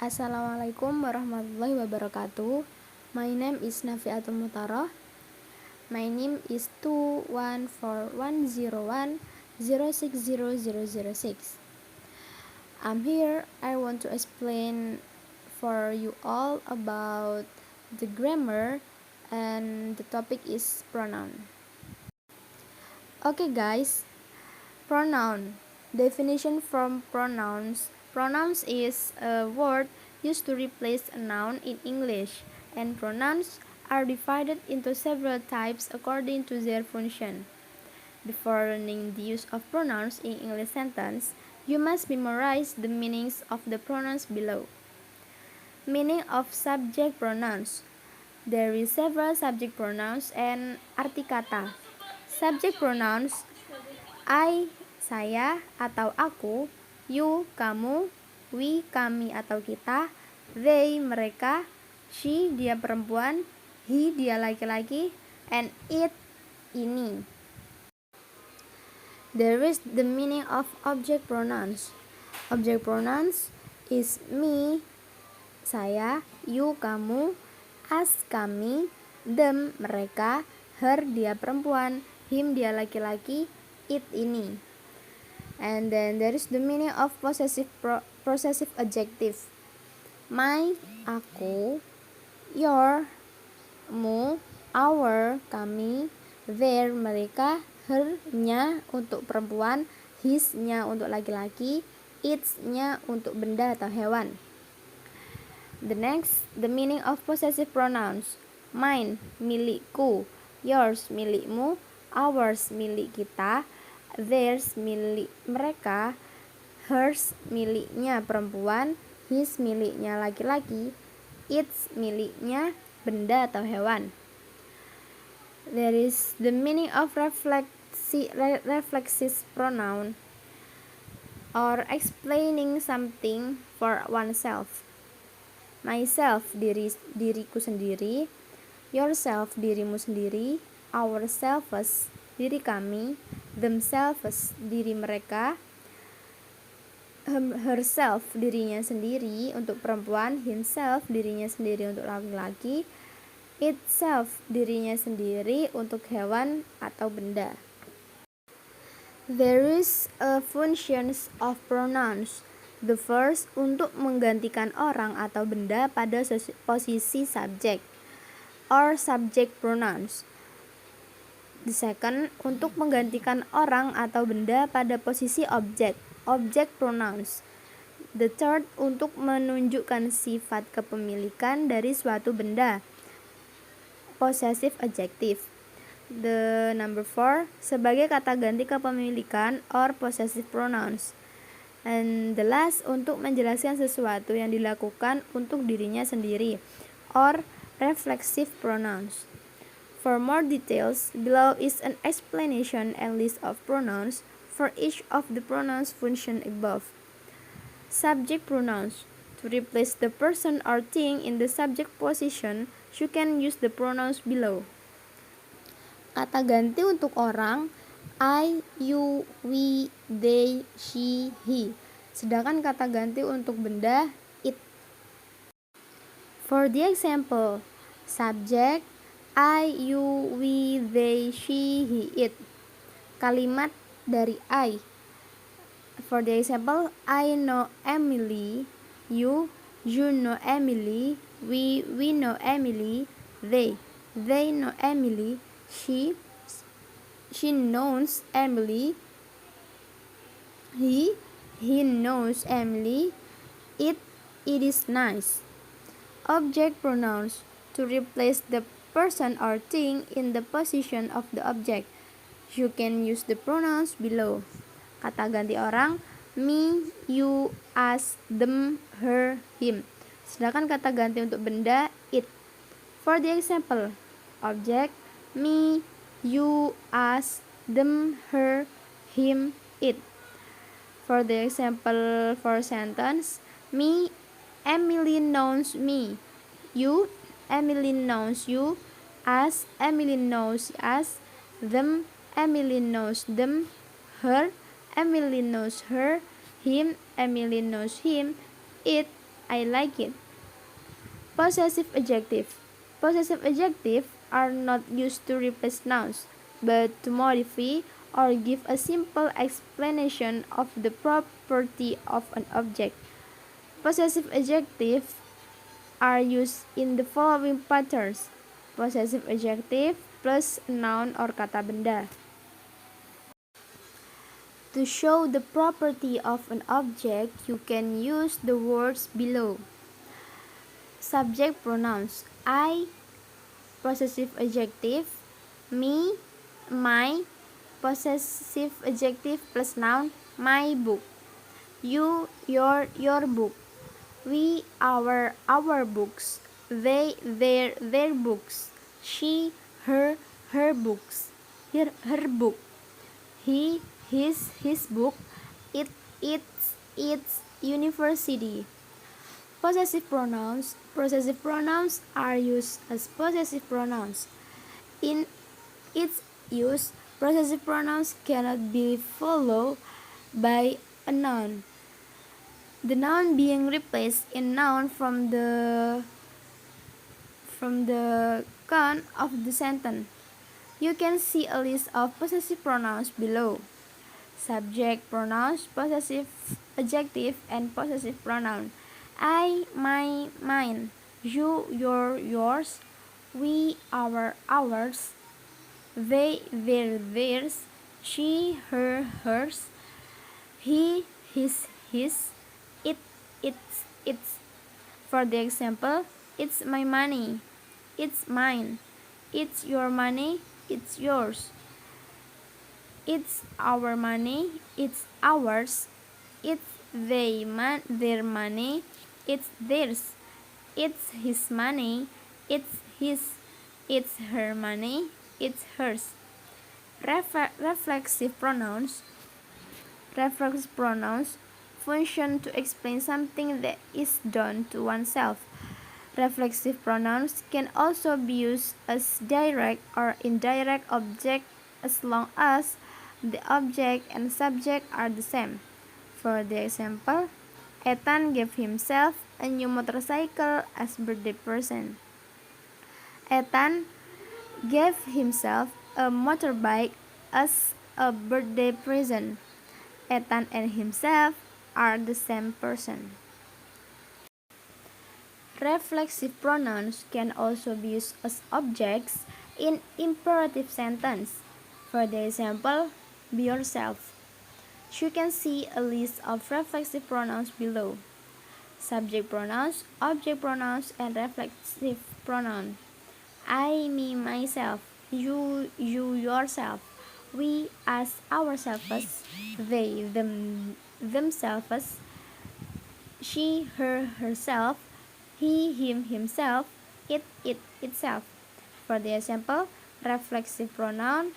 Assalamualaikum warahmatullahi wabarakatuh. My name is Nafiatul Mutaroh. My name is 21410106006. I'm here. I want to explain for you all about the grammar, and the topic is pronoun. Okay guys, pronoun. Definition from pronouns. Pronouns is a word used to replace a noun in English, and pronouns are divided into several types according to their function. Before learning the use of pronouns in English sentence, you must memorize the meanings of the pronouns below. Meaning of subject pronouns. There is several subject pronouns and arti kata. Subject pronouns: I, saya atau aku, you, kamu, we, kami atau kita, they, mereka, she, dia perempuan, he, dia laki-laki, and it, ini. There is the meaning of object pronouns. Object pronouns is me, saya, you, kamu, us, kami, them, mereka, her, dia perempuan, him, dia laki-laki, it, ini. And then there is the meaning of possessive adjective. My, aku, your, mu, our, kami, their, mereka, her, nya untuk perempuan, his, nya untuk laki-laki, its, nya untuk benda atau hewan. The next, the meaning of possessive pronouns. Mine, milikku, yours, milikmu, ours, milik kita, theirs, milik mereka, hers, miliknya perempuan, his, miliknya laki-laki, its, miliknya benda atau hewan. There is the meaning of reflexive pronoun, or explaining something for oneself. Myself, diriku sendiri, yourself, dirimu sendiri, ourselves, diri kami, themselves, diri mereka, herself, dirinya sendiri untuk perempuan, himself, dirinya sendiri untuk laki-laki, itself, dirinya sendiri untuk hewan atau benda. There is a functions of pronouns. The first, untuk menggantikan orang atau benda pada posisi subjek, or subject pronouns. The second, untuk menggantikan orang atau benda pada posisi objek, object pronouns. The third, untuk menunjukkan sifat kepemilikan dari suatu benda, possessive adjective. The number 4, sebagai kata ganti kepemilikan or possessive pronouns. And the last, untuk menjelaskan sesuatu yang dilakukan untuk dirinya sendiri, or reflexive pronouns. For more details, below is an explanation and list of pronouns for each of the pronouns function above. Subject pronouns. To replace the person or thing in the subject position, you can use the pronouns below. Kata ganti untuk orang: I, you, we, they, she, he. Sedangkan kata ganti untuk benda: it. For the example, subject: I, you, we, they, she, he, it. Kalimat dari I. For the example, I know Emily, you know Emily, we know Emily, they know Emily, she knows Emily, he knows Emily, it is nice. Object pronouns. To replace the person or thing in the position of the object, you can use the pronouns below. Kata ganti orang: me, you, us, them, her, him. Sedangkan kata ganti untuk benda: it. For the example, object: me, you, us, them, her, him, it. For the example for sentence, me, Emily knows me, you, Emily knows you, us, Emily knows us, them, Emily knows them, her, Emily knows her, him, Emily knows him, it, I like it. Possessive adjective. Possessive adjectives are not used to replace nouns, but to modify or give a simple explanation of the property of an object. Possessive adjectives are used in the following patterns. Possessive adjective plus noun or kata benda. To show the property of an object, you can use the words below. Subject pronouns I, possessive adjective, me, my, possessive adjective plus noun, my book, you, your book, we, our books, they, their books, she, her books, her book, he, his book, it, its university. Possessive pronouns. Possessive pronouns are used as possessive pronouns. In its use, possessive pronouns cannot be followed by a noun. The noun being replaced in noun from the count of the sentence. You can see a list of possessive pronouns below. Subject pronouns, possessive adjective, and possessive pronoun. I, my, mine, you, your, yours, we, our, ours, they, their, theirs, she, her, hers, he, his, it, its. For the example, it's my money, it's mine, it's your money, it's yours, it's our money, it's ours, it's their money, it's theirs, it's his money, it's his, it's her money, it's hers. Reflexive pronouns. Reflexive pronouns function to explain something that is done to oneself. Reflexive pronouns can also be used as direct or indirect object as long as the object and subject are the same. For the example, Ethan gave himself a new motorcycle as birthday present. Ethan gave himself a motorbike as a birthday present. Ethan and himself are the same person. Reflexive pronouns can also be used as objects in imperative sentence. For the example, be yourself. You can see a list of reflexive pronouns below. Subject pronouns, object pronouns, and reflexive pronoun. I, me, myself, you, yourself, we, us, ourselves, they, themselves, she, her, herself, he, him, himself, it, itself. For the example, reflexive pronoun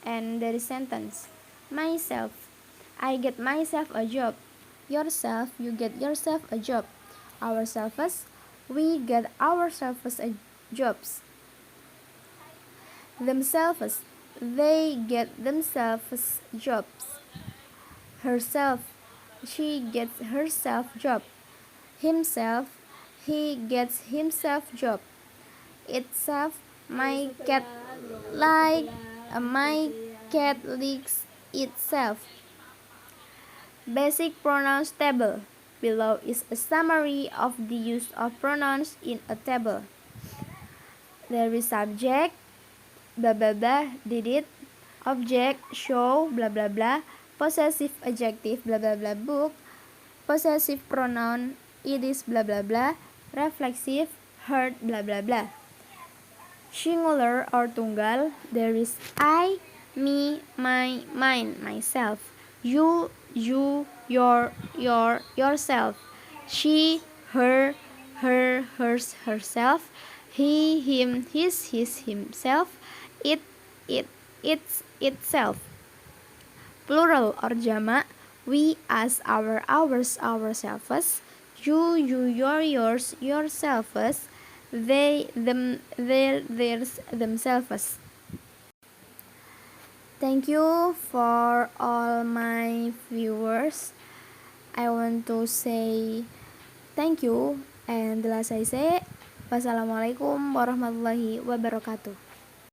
and the sentence. Myself, I get myself a job. Yourself, you get yourself a job. Ourselves, we get ourselves a jobs. Themselves, they get themselves jobs. Herself, she gets herself job. Himself, he gets himself job. Itself, my cat my cat licks itself. Basic pronouns table. Below is a summary of the use of pronouns in a table. There is subject, blah blah blah, did it. Object, show, blah blah blah. Possessive adjective, blah blah blah, book. Possessive pronoun, it is, blah blah blah. Reflexive, heard, blah blah blah. Singular or tunggal, there is I, me, my, mine, myself. You, your, yourself. She, her, hers, herself. He, him, his, himself. It, its, itself. Plural or jamak, we, us, our, ours, ourselves. You, your, yours, yourselves. They, them, their, theirs, themselves. Thank you for all my viewers. I want to say Thank you, and the last I say, wassalamualaikum warahmatullahi wabarakatuh.